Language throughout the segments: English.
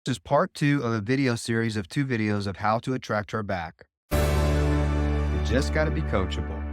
This is part 2 of a video series of 2 videos of how to attract her back. You just got to be coachable.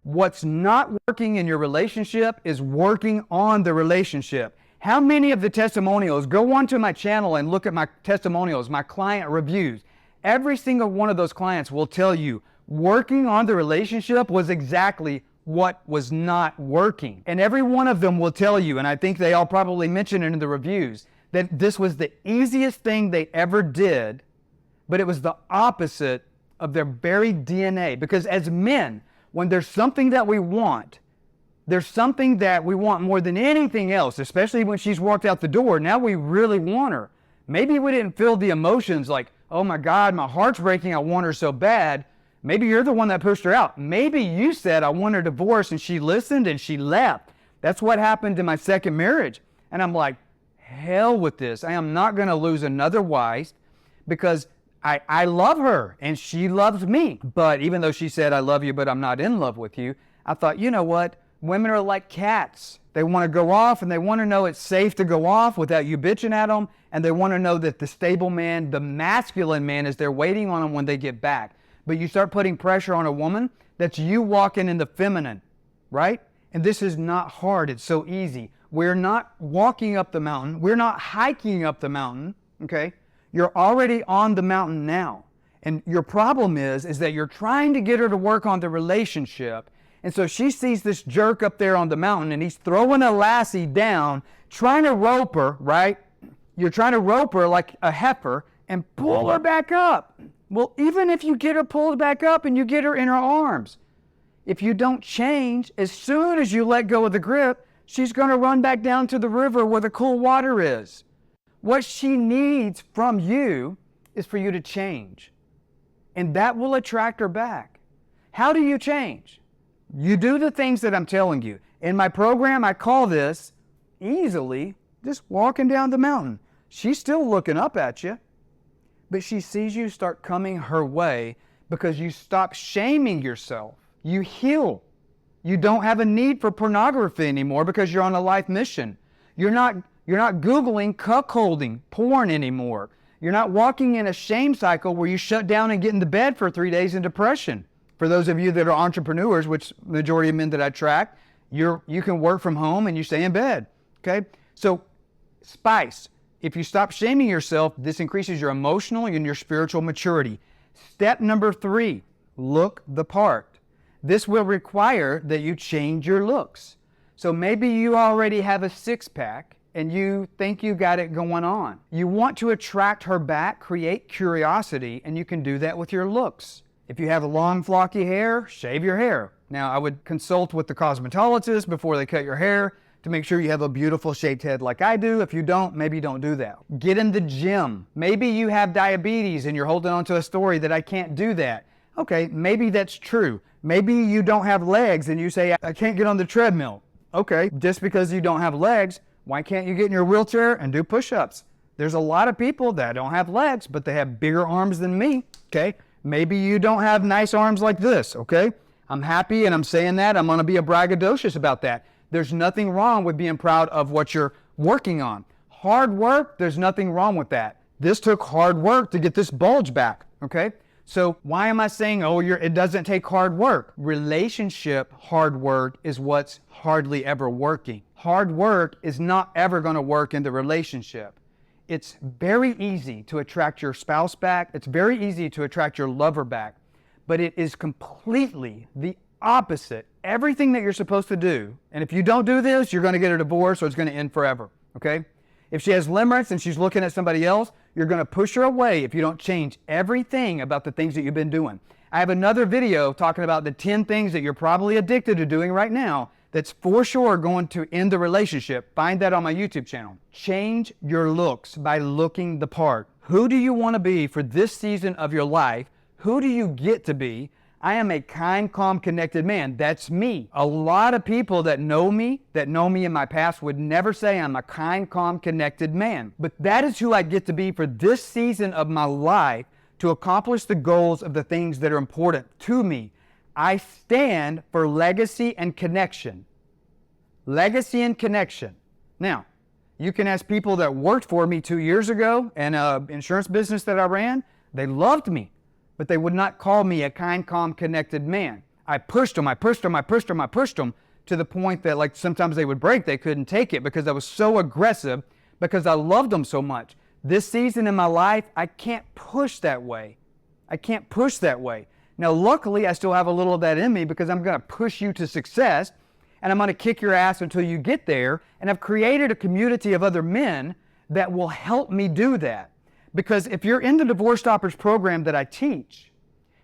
What's not working in your relationship is working on the relationship. How many of the testimonials, go onto my channel and look at my testimonials, my client reviews. Every single one of those clients will tell you working on the relationship was exactly what was not working. And every one of them will tell you, and I think they all probably mention it in the reviews, that this was the easiest thing they ever did, but it was the opposite of their very DNA. Because as men, when there's something that we want, there's something that we want more than anything else, especially when she's walked out the door, now we really want her. Maybe we didn't feel the emotions like, oh my God, my heart's breaking, I want her so bad. Maybe you're the one that pushed her out. Maybe you said, I want her divorced, and she listened and she left. That's what happened in my second marriage. And I'm like, hell with this. I am not going to lose another wife because I love her and she loves me. But even though she said, I love you, but I'm not in love with you, I thought, you know what? Women are like cats. They want to go off and they want to know it's safe to go off without you bitching at them. And they want to know that the stable man, the masculine man, is there waiting on them when they get back. But you start putting pressure on a woman, that's you walking in the feminine, right? And this is not hard. It's so easy. We're not walking up the mountain. We're not hiking up the mountain, okay? You're already on the mountain now. And your problem is that you're trying to get her to work on the relationship. And so she sees this jerk up there on the mountain and he's throwing a lassie down, trying to rope her, right? You're trying to rope her like a heifer and pull her back up. Well, even if you get her pulled back up and you get her in her arms, if you don't change, as soon as you let go of the grip, she's going to run back down to the river where the cool water is. What she needs from you is for you to change. And that will attract her back. How do you change? You do the things that I'm telling you. In my program, I call this easily just walking down the mountain. She's still looking up at you, but she sees you start coming her way because you stop shaming yourself. You heal. You don't have a need for pornography anymore because you're on a life mission. You're not Googling cuckolding porn anymore. You're not walking in a shame cycle where you shut down and get into bed for 3 days in depression. For those of you that are entrepreneurs, which the majority of men that I track, you can work from home and you stay in bed, okay? So spice. If you stop shaming yourself, this increases your emotional and your spiritual maturity. Step number 3, look the part. This will require that you change your looks. So maybe you already have a six-pack and you think you got it going on. You want to attract her back, create curiosity, and you can do that with your looks. If you have long, flocky hair, shave your hair. Now, I would consult with the cosmetologist before they cut your hair to make sure you have a beautiful shaped head like I do. If you don't, maybe don't do that. Get in the gym. Maybe you have diabetes and you're holding on to a story that I can't do that. Okay, maybe that's true. Maybe you don't have legs and you say, I can't get on the treadmill. Okay, just because you don't have legs, why can't you get in your wheelchair and do push-ups? There's a lot of people that don't have legs, but they have bigger arms than me, okay? Maybe you don't have nice arms like this, okay? I'm happy and I'm saying that. I'm going to be a braggadocious about that. There's nothing wrong with being proud of what you're working on. Hard work, there's nothing wrong with that. This took hard work to get this bulge back, okay? So why am I saying, it doesn't take hard work? Relationship hard work is what's hardly ever working. Hard work is not ever going to work in the relationship. It's very easy to attract your spouse back. It's very easy to attract your lover back. But it is completely the opposite. Everything that you're supposed to do, and if you don't do this, you're going to get a divorce or it's going to end forever, okay? If she has limerence and she's looking at somebody else, you're going to push her away if you don't change everything about the things that you've been doing. I have another video talking about the 10 things that you're probably addicted to doing right now that's for sure going to end the relationship. Find that on my YouTube channel. Change your looks by looking the part. Who do you want to be for this season of your life? Who do you get to be? I am a kind, calm, connected man. That's me. A lot of people that know me in my past would never say I'm a kind, calm, connected man. But that is who I get to be for this season of my life to accomplish the goals of the things that are important to me. I stand for legacy and connection. Legacy and connection. Now, You can ask people that worked for me 2 years ago in an insurance business that I ran. They loved me, but they would not call me a kind, calm, connected man. I pushed them to the point that like sometimes they would break. They couldn't take it because I was so aggressive because I loved them so much. This season in my life, I can't push that way. Now, luckily, I still have a little of that in me because I'm going to push you to success and I'm going to kick your ass until you get there. And I've created a community of other men that will help me do that. Because if you're in the Divorce Stoppers program that I teach,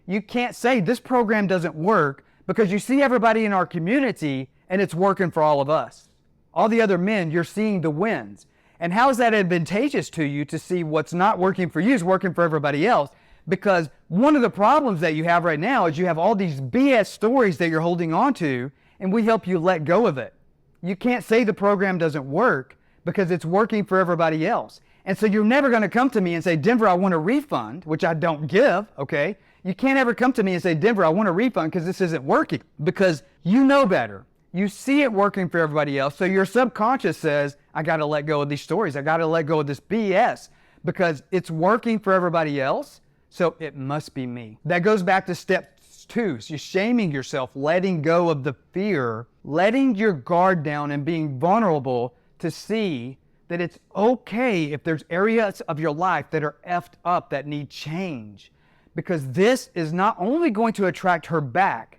you can't say this program doesn't work because you see everybody in our community and it's working for all of us. All the other men, you're seeing the wins. And how is that advantageous to you to see what's not working for you is working for everybody else? Because one of the problems that you have right now is you have all these BS stories that you're holding on to, and we help you let go of it. You can't say the program doesn't work because it's working for everybody else. And so you're never going to come to me and say, Denver, I want a refund, which I don't give, okay? You can't ever come to me and say, Denver, I want a refund because this isn't working, because you know better. You see it working for everybody else. So your subconscious says, I got to let go of these stories. I got to let go of this BS because it's working for everybody else. So it must be me. That goes back to step 2. So you're shaming yourself, letting go of the fear, letting your guard down and being vulnerable to see that it's okay if there's areas of your life that are effed up that need change. Because this is not only going to attract her back,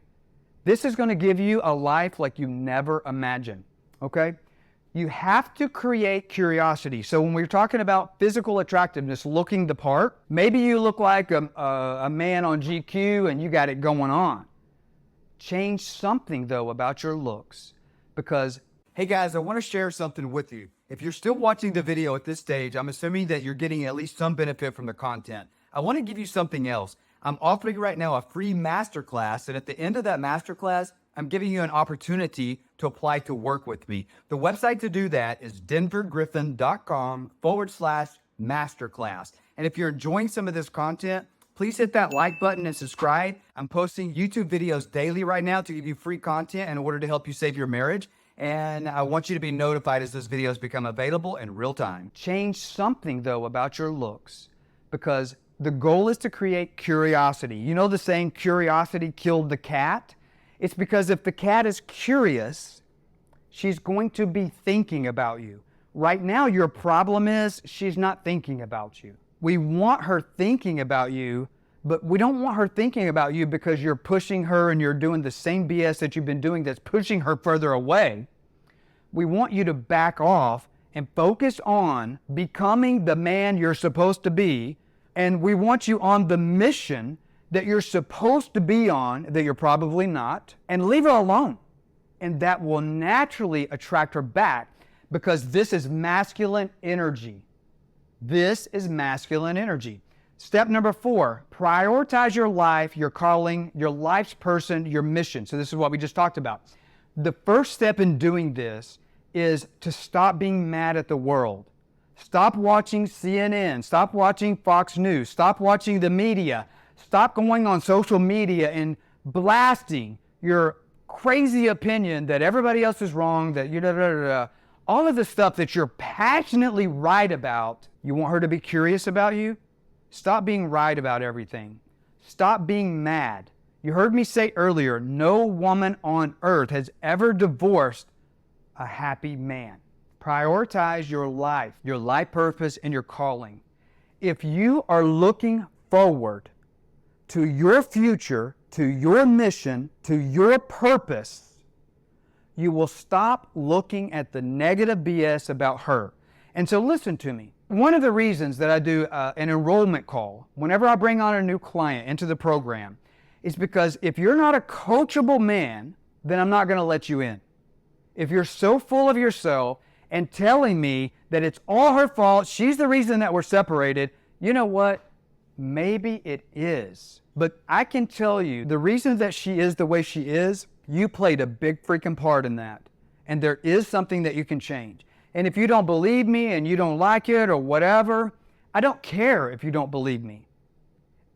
this is going to give you a life like you never imagined, okay? You have to create curiosity. So when we're talking about physical attractiveness, looking the part, maybe you look like a man on GQ and you got it going on. Change something, though, about your looks because, hey guys, I want to share something with you. If you're still watching the video at this stage, I'm assuming that you're getting at least some benefit from the content. I want to give you something else. I'm offering right now a free masterclass, and at the end of that masterclass, I'm giving you an opportunity to apply to work with me. The website to do that is denvergriffin.com/masterclass. And if you're enjoying some of this content, please hit that like button and subscribe. I'm posting YouTube videos daily right now to give you free content in order to help you save your marriage. And I want you to be notified as those videos become available in real time. Change something, though, about your looks because the goal is to create curiosity. You know the saying, curiosity killed the cat? It's because if the cat is curious, she's going to be thinking about you. Right now, your problem is she's not thinking about you. We want her thinking about you, but we don't want her thinking about you because you're pushing her and you're doing the same BS that you've been doing that's pushing her further away. We want you to back off and focus on becoming the man you're supposed to be, and we want you on the mission that you're supposed to be on, that you're probably not, and leave her alone. And that will naturally attract her back because this is masculine energy. This is masculine energy. Step number 4, prioritize your life, your calling, your life's person, your mission. So this is what we just talked about. The first step in doing this is to stop being mad at the world. Stop watching CNN. Stop watching Fox News. Stop watching the media. Stop going on social media and blasting your crazy opinion that everybody else is wrong, that you all of the stuff that you're passionately right about. You want her to be curious about you? Stop being right about everything. Stop being mad. You heard me say earlier, no woman on earth has ever divorced a happy man. Prioritize your life purpose, and your calling. If you are looking forward to your future, to your mission, to your purpose, you will stop looking at the negative BS about her. And so listen to me. One of the reasons that I do an enrollment call whenever I bring on a new client into the program is because if you're not a coachable man, then I'm not going to let you in. If you're so full of yourself and telling me that it's all her fault, she's the reason that we're separated, you know what? Maybe it is. But I can tell you the reason that she is the way she is, you played a big freaking part in that. And there is something that you can change. And if you don't believe me and you don't like it or whatever, I don't care if you don't believe me.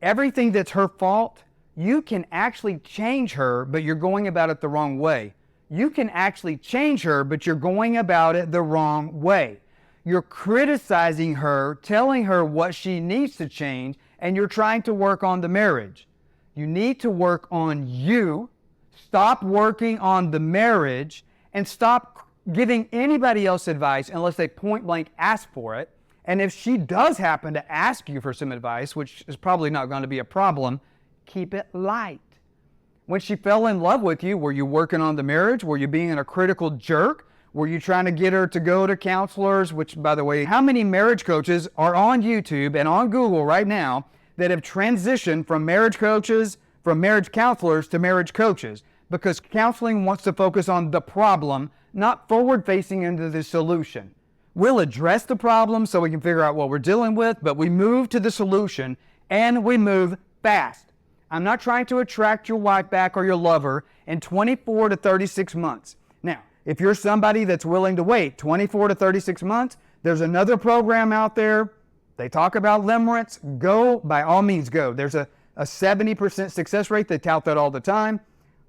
Everything that's her fault, you can actually change her, but you're going about it the wrong way. You can actually change her, but you're going about it the wrong way. You're criticizing her, telling her what she needs to change, and you're trying to work on the marriage. You need to work on you. Stop working on the marriage and stop giving anybody else advice unless they point blank ask for it. And if she does happen to ask you for some advice, which is probably not going to be a problem, keep it light. When she fell in love with you, were you working on the marriage? Were you being a critical jerk? Were you trying to get her to go to counselors? Which, by the way, how many marriage coaches are on YouTube and on Google right now that have transitioned from marriage coaches, from marriage counselors to marriage coaches? Because counseling wants to focus on the problem, not forward-facing into the solution. We'll address the problem so we can figure out what we're dealing with, but we move to the solution and we move fast. I'm not trying to attract your wife back or your lover in 24 to 36 months. Now, if you're somebody that's willing to wait 24 to 36 months, there's another program out there. They talk about limerence. Go, by all means, go. There's a 70% success rate. They tout that all the time.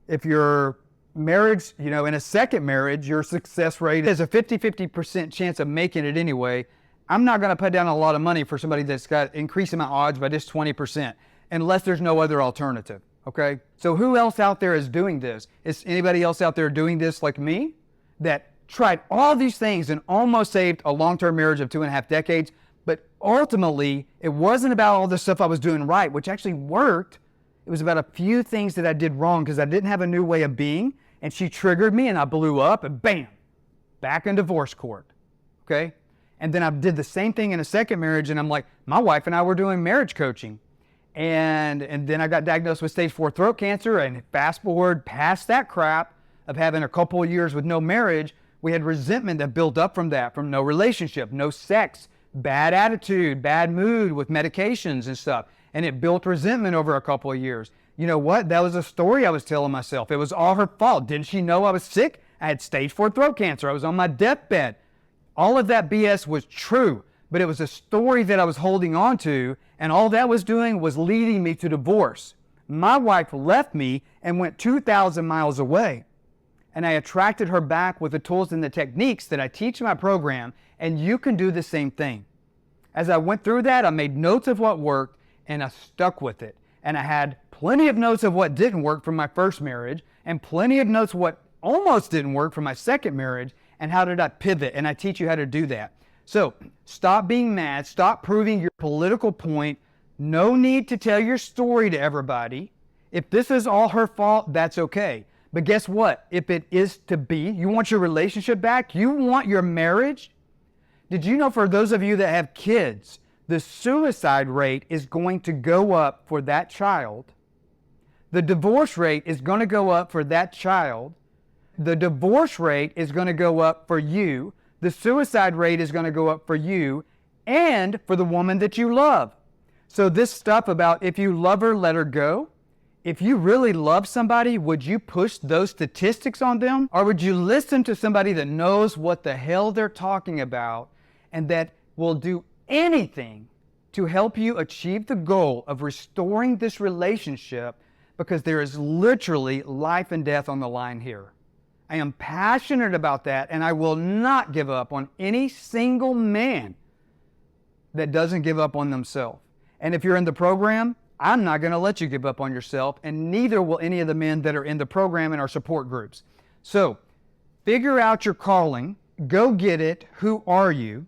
If your marriage, in a second marriage, your success rate is a 50% chance of making it anyway. I'm not going to put down a lot of money for somebody that's got increasing my odds by just 20%, unless there's no other alternative, okay? So who else out there is doing this? Is anybody else out there doing this like me that tried all these things and almost saved a long-term marriage of 2.5 decades, but ultimately it wasn't about all the stuff I was doing right, which actually worked. It was about a few things that I did wrong because I didn't have a new way of being, and she triggered me and I blew up and bam, back in divorce court, okay? And then I did the same thing in a second marriage, and I'm like, my wife and I were doing marriage coaching. And then I got diagnosed with stage 4 throat cancer, and fast forward past that crap of having a couple of years with no marriage, we had resentment that built up from that, from no relationship, no sex, bad attitude, bad mood with medications and stuff. And it built resentment over a couple of years. You know what? That was a story I was telling myself. It was all her fault. Didn't she know I was sick? I had stage 4 throat cancer. I was on my deathbed. All of that BS was true, but it was a story that I was holding on to, and all that was doing was leading me to divorce. My wife left me and went 2,000 miles away, and I attracted her back with the tools and the techniques that I teach in my program, and you can do the same thing. As I went through that, I made notes of what worked, and I stuck with it. And I had plenty of notes of what didn't work from my first marriage, and plenty of notes what almost didn't work from my second marriage, and how did I pivot, and I teach you how to do that. So stop being mad, stop proving your political point. No need to tell your story to everybody. If this is all her fault, that's okay. But guess what? If it is to be, you want your relationship back, you want your marriage. Did you know, for those of you that have kids, the suicide rate is going to go up for that child. The divorce rate is going to go up for that child. The divorce rate is going to go up for you. The suicide rate is going to go up for you and for the woman that you love. So this stuff about if you love her, let her go. If you really love somebody, would you push those statistics on them? Or would you listen to somebody that knows what the hell they're talking about and that will do anything to help you achieve the goal of restoring this relationship, because there is literally life and death on the line here. I am passionate about that, and I will not give up on any single man that doesn't give up on themselves. And if you're in the program, I'm not going to let you give up on yourself, and neither will any of the men that are in the program and our support groups. So figure out your calling, go get it. Who are you?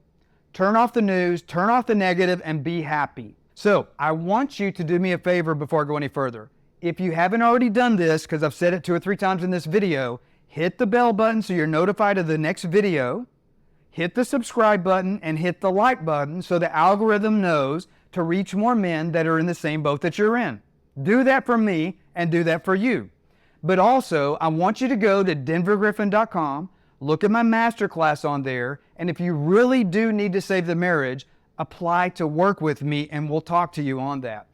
Turn off the news, turn off the negative, and be happy. So I want you to do me a favor before I go any further. If you haven't already done this, because I've said it 2 or 3 times in this video, hit the bell button so you're notified of the next video. Hit the subscribe button and hit the like button so the algorithm knows to reach more men that are in the same boat that you're in. Do that for me and do that for you. But also, I want you to go to denvergriffin.com, look at my masterclass on there, and if you really do need to save the marriage, apply to work with me and we'll talk to you on that.